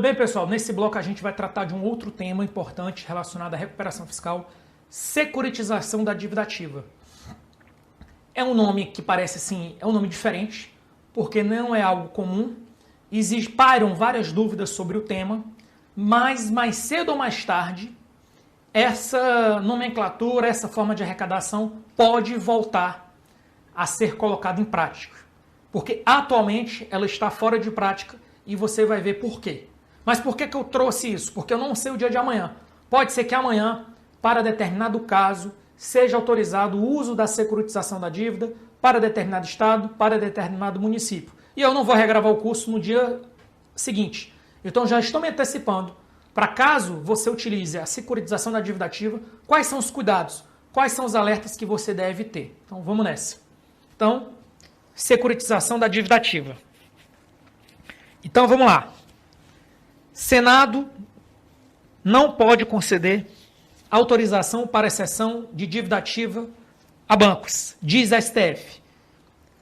Bem, pessoal, nesse bloco a gente vai tratar de um outro tema importante relacionado à recuperação fiscal, securitização da dívida ativa. É um nome que parece assim, é um nome diferente, porque não é algo comum, pairam várias dúvidas sobre o tema, mas mais cedo ou mais tarde, essa nomenclatura, essa forma de arrecadação pode voltar a ser colocada em prática, porque atualmente ela está fora de prática e você vai ver por quê. Mas por que eu trouxe isso? Porque eu não sei o dia de amanhã. Pode ser que amanhã, para determinado caso, seja autorizado o uso da securitização da dívida para determinado estado, para determinado município. E eu não vou regravar o curso no dia seguinte. Então já estou me antecipando para caso você utilize a securitização da dívida ativa, quais são os cuidados, quais são os alertas que você deve ter. Então vamos nessa. Então, securitização da dívida ativa. Então vamos lá. Senado não pode conceder autorização para exceção de dívida ativa a bancos, diz a STF.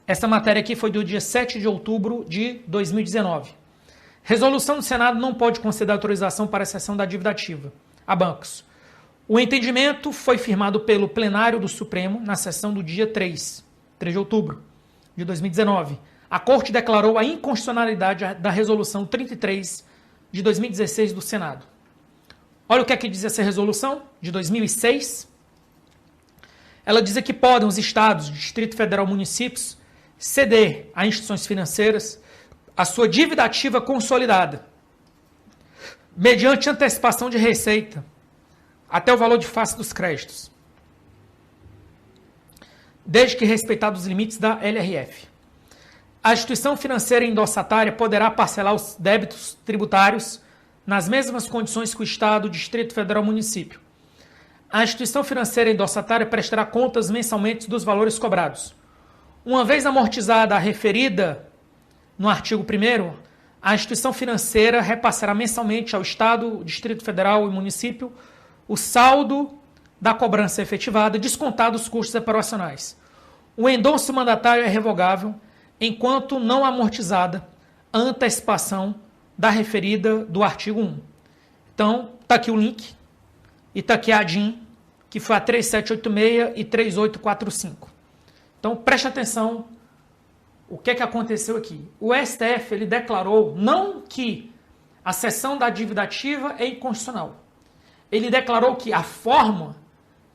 Essa matéria aqui foi do dia 7 de outubro de 2019. Resolução do Senado não pode conceder autorização para exceção da dívida ativa a bancos. O entendimento foi firmado pelo plenário do Supremo na sessão do dia 3 de outubro de 2019. A Corte declarou a inconstitucionalidade da Resolução 33 de 2016 do Senado. Olha o que é que diz essa resolução de 2006. Ela diz que podem os estados, Distrito Federal, municípios, ceder a instituições financeiras a sua dívida ativa consolidada, mediante antecipação de receita, até o valor de face dos créditos, desde que respeitados os limites da LRF. A instituição financeira endossatária poderá parcelar os débitos tributários nas mesmas condições que o Estado, Distrito Federal ou município. A instituição financeira endossatária prestará contas mensalmente dos valores cobrados. Uma vez amortizada a referida no artigo 1º, a instituição financeira repassará mensalmente ao Estado, Distrito Federal e município o saldo da cobrança efetivada, descontado os custos operacionais. O endosso mandatário é revogável enquanto não amortizada a antecipação da referida do artigo 1. Então, está aqui o link e está aqui a ADIM, que foi a 3786 e 3845. Então, preste atenção o que é que aconteceu aqui. O STF ele declarou não que a cessão da dívida ativa é inconstitucional. Ele declarou que a forma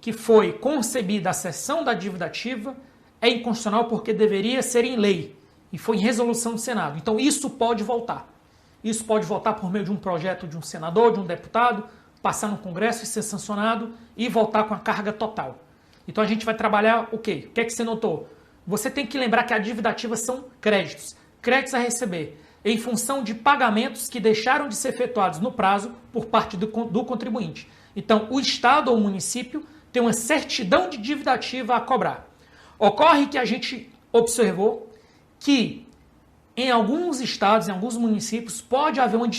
que foi concebida a cessão da dívida ativa é inconstitucional porque deveria ser em lei e foi em resolução do Senado. Então, isso pode voltar. Isso pode voltar por meio de um projeto de um senador, de um deputado, passar no Congresso e ser sancionado e voltar com a carga total. Então, a gente vai trabalhar o quê? O que é que você notou? Você tem que lembrar que a dívida ativa são créditos. Créditos a receber em função de pagamentos que deixaram de ser efetuados no prazo por parte do contribuinte. Então, o Estado ou o município tem uma certidão de dívida ativa a cobrar. Ocorre que a gente observou que em alguns estados, em alguns municípios, pode haver uma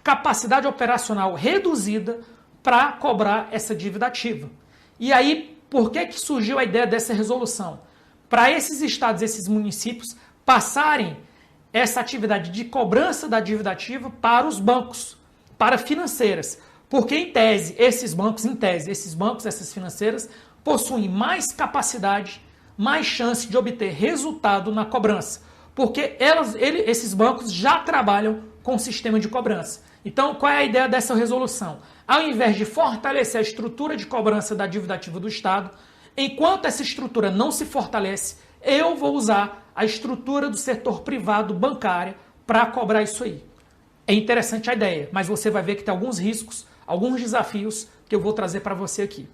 capacidade operacional reduzida para cobrar essa dívida ativa. E aí, por que surgiu a ideia dessa resolução? Para esses estados, esses municípios, passarem essa atividade de cobrança da dívida ativa para os bancos, para financeiras. Porque, em tese, esses bancos, essas financeiras, possuem mais capacidade, mais chance de obter resultado na cobrança. Porque esses bancos já trabalham com o sistema de cobrança. Então, qual é a ideia dessa resolução? Ao invés de fortalecer a estrutura de cobrança da dívida ativa do Estado, enquanto essa estrutura não se fortalece, eu vou usar a estrutura do setor privado bancário para cobrar isso aí. É interessante a ideia, mas você vai ver que tem alguns riscos, alguns desafios que eu vou trazer para você aqui.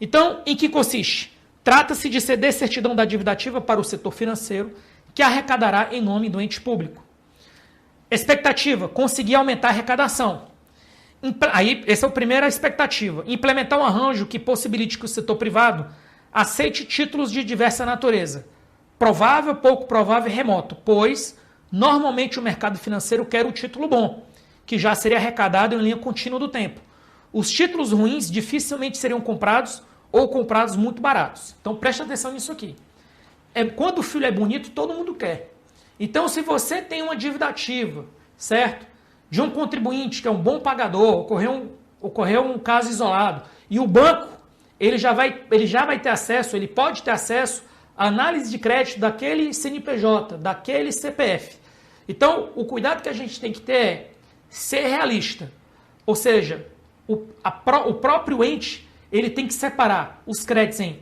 Então, em que consiste? Trata-se de ceder certidão da dívida ativa para o setor financeiro, que arrecadará em nome do ente público. Expectativa, conseguir aumentar a arrecadação. Aí, essa é a primeira expectativa. Implementar um arranjo que possibilite que o setor privado aceite títulos de diversa natureza. Provável, pouco provável e remoto, pois, normalmente o mercado financeiro quer o título bom, que já seria arrecadado em linha contínua do tempo. Os títulos ruins dificilmente seriam comprados ou comprados muito baratos. Então, preste atenção nisso aqui. Quando o filho é bonito, todo mundo quer. Então, se você tem uma dívida ativa, certo? De um contribuinte que é um bom pagador, ocorreu um caso isolado, e o banco, ele já vai ter acesso, ele pode ter acesso à análise de crédito daquele CNPJ, daquele CPF. Então, o cuidado que a gente tem que ter é ser realista. Ou seja, o próprio ente, ele tem que separar os créditos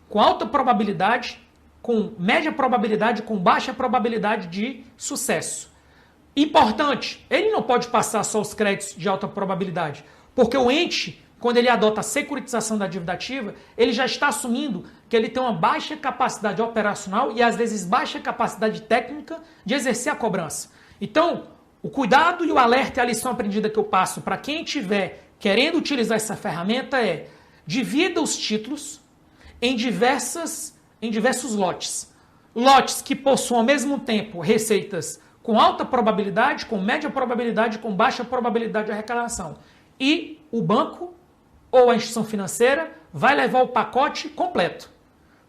com alta probabilidade, com média probabilidade, com baixa probabilidade de sucesso. Importante, ele não pode passar só os créditos de alta probabilidade, porque o ente, quando ele adota a securitização da dívida ativa, ele já está assumindo que ele tem uma baixa capacidade operacional e às vezes baixa capacidade técnica de exercer a cobrança. Então, o cuidado e o alerta e a lição aprendida que eu passo para quem estiver querendo utilizar essa ferramenta é: divida os títulos em diversos lotes. Lotes que possuam ao mesmo tempo receitas com alta probabilidade, com média probabilidade, com baixa probabilidade de arrecadação. E o banco ou a instituição financeira vai levar o pacote completo.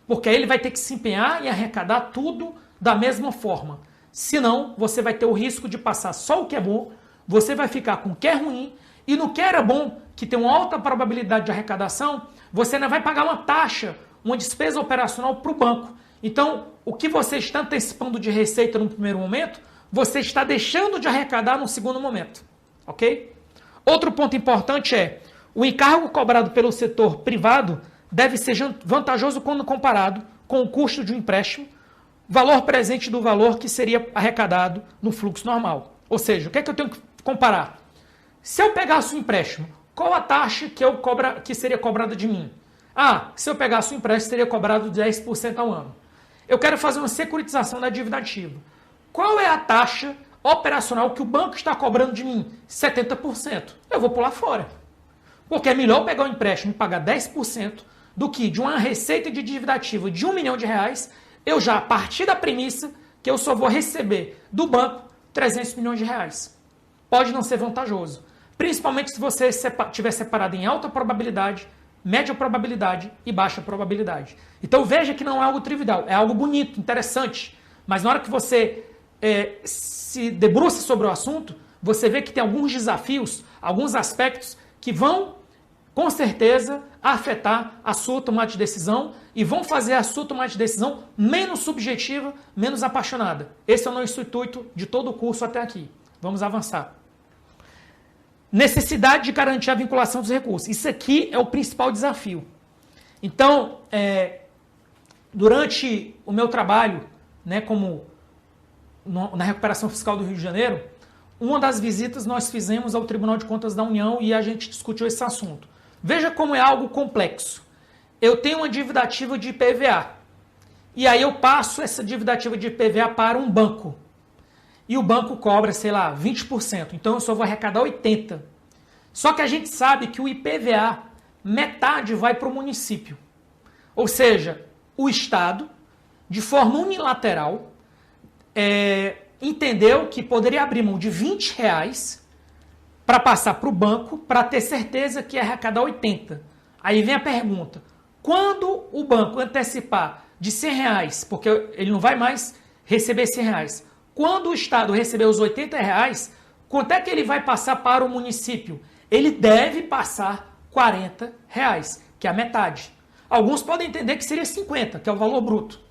Porque aí ele vai ter que se empenhar em arrecadar tudo da mesma forma. Senão, você vai ter o risco de passar só o que é bom, você vai ficar com o que é ruim, e no que era bom, que tem uma alta probabilidade de arrecadação, você ainda vai pagar uma taxa, uma despesa operacional para o banco. Então, o que você está antecipando de receita no primeiro momento, você está deixando de arrecadar no segundo momento. Ok? Outro ponto importante é: o encargo cobrado pelo setor privado deve ser vantajoso quando comparado com o custo de um empréstimo, valor presente do valor que seria arrecadado no fluxo normal. Ou seja, o que é que eu tenho que comparar? Se eu pegasse um empréstimo, qual a taxa que seria cobrada de mim? Se eu pegasse um empréstimo, seria cobrado 10% ao ano. Eu quero fazer uma securitização da dívida ativa. Qual é a taxa operacional que o banco está cobrando de mim? 70%. Eu vou pular fora. Porque é melhor pegar um empréstimo e pagar 10% do que de uma receita de dívida ativa de R$1 milhão, eu já, a partir da premissa, que eu só vou receber do banco 300 milhões de reais. Pode não ser vantajoso. Principalmente se você estiver separado em alta probabilidade, média probabilidade e baixa probabilidade. Então veja que não é algo trivial, é algo bonito, interessante. Mas na hora que você se debruça sobre o assunto, você vê que tem alguns desafios, alguns aspectos que vão, com certeza, afetar a sua tomada de decisão e vão fazer a sua tomada de decisão menos subjetiva, menos apaixonada. Esse é o nosso intuito de todo o curso até aqui. Vamos avançar. Necessidade de garantir a vinculação dos recursos. Isso aqui é o principal desafio. Então, durante o meu trabalho, na recuperação fiscal do Rio de Janeiro, uma das visitas nós fizemos ao Tribunal de Contas da União e a gente discutiu esse assunto. Veja como é algo complexo. Eu tenho uma dívida ativa de IPVA. E aí eu passo essa dívida ativa de IPVA para um banco. E o banco cobra, 20%. Então eu só vou arrecadar 80%. Só que a gente sabe que o IPVA, metade vai para o município. Ou seja, o Estado, de forma unilateral, entendeu que poderia abrir mão de R$20 para passar para o banco para ter certeza que ia arrecadar 80%. Aí vem a pergunta: quando o banco antecipar de R$100, porque ele não vai mais receber R$100, quando o Estado receber os R$80, quanto é que ele vai passar para o município? Ele deve passar R$40, que é a metade. Alguns podem entender que seria 50, que é o valor bruto.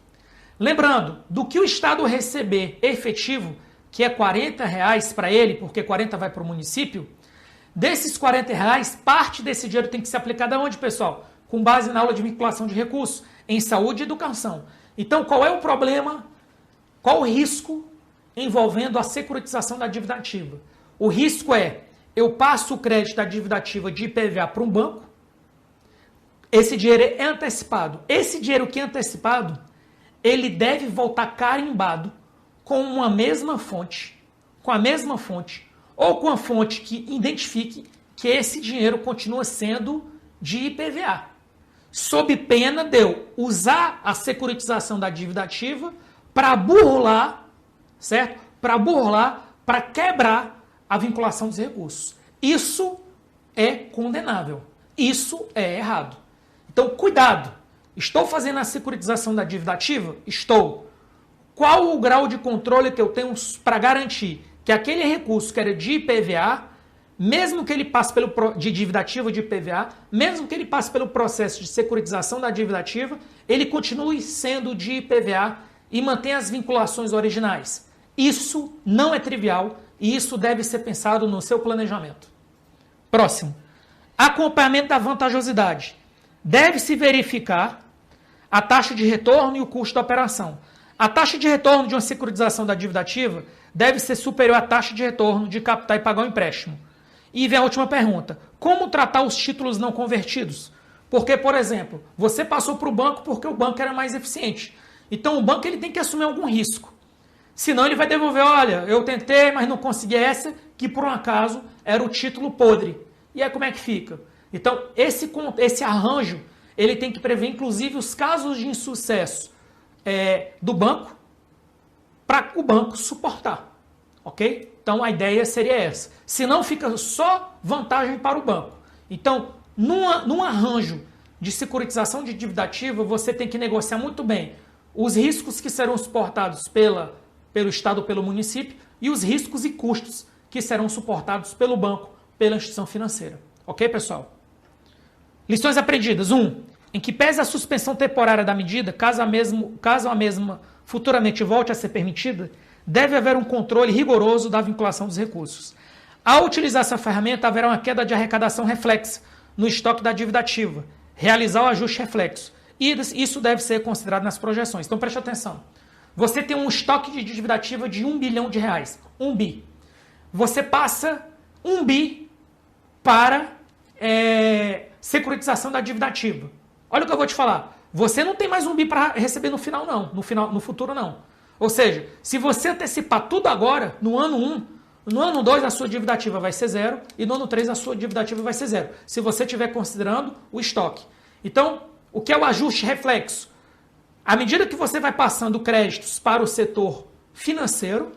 Lembrando, do que o Estado receber efetivo, que é R$40 para ele, porque 40 vai para o município, desses R$40, parte desse dinheiro tem que ser aplicado aonde, pessoal? Com base na aula de vinculação de recursos, em saúde e educação. Então, qual é o problema? Qual o risco envolvendo a securitização da dívida ativa? O risco é: eu passo o crédito da dívida ativa de IPVA para um banco, esse dinheiro é antecipado. Esse dinheiro que é antecipado, ele deve voltar carimbado com a mesma fonte, ou com a fonte que identifique que esse dinheiro continua sendo de IPVA, sob pena de eu usar a securitização da dívida ativa para burlar, certo? Para quebrar a vinculação dos recursos. Isso é condenável. Isso é errado. Então, cuidado. Estou fazendo a securitização da dívida ativa? Estou. qual o grau de controle que eu tenho para garantir que aquele recurso que era de IPVA, mesmo que ele passe de dívida ativa de IPVA, mesmo que ele passe pelo processo de securitização da dívida ativa, ele continue sendo de IPVA e mantenha as vinculações originais. Isso não é trivial e isso deve ser pensado no seu planejamento. Próximo. Acompanhamento da vantajosidade. Deve-se verificar a taxa de retorno e o custo da operação. A taxa de retorno de uma securitização da dívida ativa deve ser superior à taxa de retorno de captar e pagar o empréstimo. E vem a última pergunta. Como tratar os títulos não convertidos? Porque, por exemplo, você passou para o banco porque o banco era mais eficiente. Então o banco ele tem que assumir algum risco. Senão ele vai devolver, olha, eu tentei, mas não consegui essa, que por um acaso era o título podre. E aí como é que fica? Então esse arranjo, ele tem que prever inclusive os casos de insucesso do banco, para o banco suportar. Ok? Então a ideia seria essa. Senão fica só vantagem para o banco. Então, num arranjo de securitização de dívida ativa, você tem que negociar muito bem os riscos que serão suportados pelo Estado ou pelo município e os riscos e custos que serão suportados pelo banco, pela instituição financeira. Ok, pessoal? Lições aprendidas. 1. Em que pese a suspensão temporária da medida, caso a mesma futuramente volte a ser permitida, deve haver um controle rigoroso da vinculação dos recursos. Ao utilizar essa ferramenta, haverá uma queda de arrecadação reflexa no estoque da dívida ativa, realizar o ajuste reflexo. E isso deve ser considerado nas projeções. Então, preste atenção. Você tem um estoque de dívida ativa de R$1 bilhão. 1 bi. Você passa 1 bi para securitização da dívida ativa. Olha o que eu vou te falar. Você não tem mais 1 bi para receber no final, não. No futuro, não. Ou seja, se você antecipar tudo agora, no ano 1, no ano 2 a sua dívida ativa vai ser 0 e no ano 3 a sua dívida ativa vai ser 0. Se você estiver considerando o estoque. Então, o que é o ajuste reflexo? À medida que você vai passando créditos para o setor financeiro,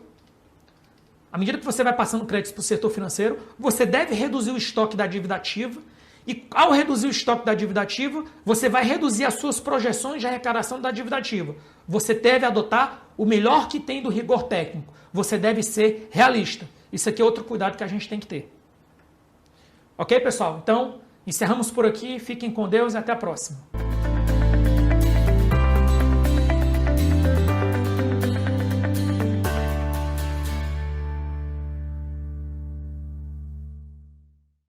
você deve reduzir o estoque da dívida ativa e, ao reduzir o estoque da dívida ativa, você vai reduzir as suas projeções de arrecadação da dívida ativa. Você deve adotar o melhor que tem do rigor técnico. Você deve ser realista. Isso aqui é outro cuidado que a gente tem que ter. Ok, pessoal? Então, encerramos por aqui. Fiquem com Deus e até a próxima.